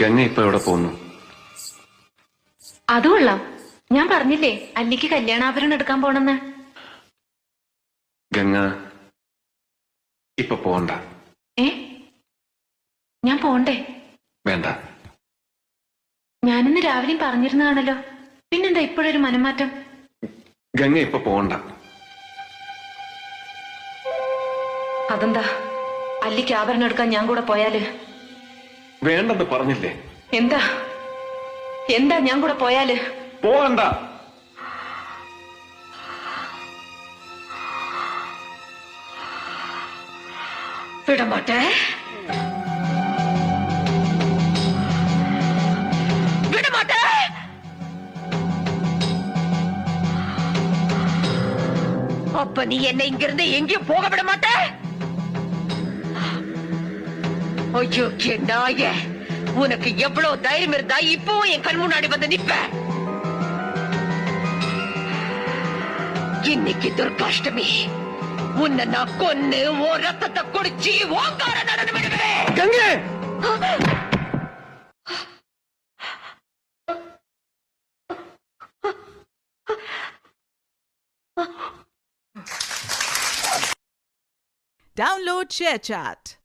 ഗംഗ ഇപ്പൊ എവിടെ പോകുന്നു? അത് കൊള്ളാം. ഞാൻ പറഞ്ഞില്ലേ അല്ലിക്ക് കല്യാണാഭരണം എടുക്കാൻ പോണെന്ന്. ഗംഗ ഇപ്പൊ പോണ്ട. ഏ ഞാൻ പോണ്ടേ? വേണ്ട. ഞാനിന്ന് രാവിലെയും പറഞ്ഞിരുന്നതാണല്ലോ, പിന്നെന്താ ഇപ്പോഴൊരു മനംമാറ്റം? ഗംഗ ഇപ്പൊ പോണ്ട. അതെന്താ? അല്ലിക്ക് ആഭരണം എടുക്കാൻ ഞാൻ കൂടെ പോയാല്? വേണ്ടെന്ന് പറഞ്ഞില്ലേ? എന്താ എന്താ ഞാൻ കൂടെ പോയാല്? പോകണ്ട. വിടമാട്ടെ, വിടമാട്ടെ. அப்ப நீ என்னை இங்கிருந்து எங்கேயும் போக விட மாட்ட? ஐயோ நாய, உனக்கு எவ்வளவு தைரியம் இருந்தா இப்பவும் என் கண் முன்னாடி வந்து நிப்ப? இன்னைக்கு துர்காஷ்டமி, உன்னை நான் கொன்னு ஓ ரத்தத்தை குடிச்சு ஓங்கார நடனம் விடுவேன். ഗംഗേ! Download ShareChat.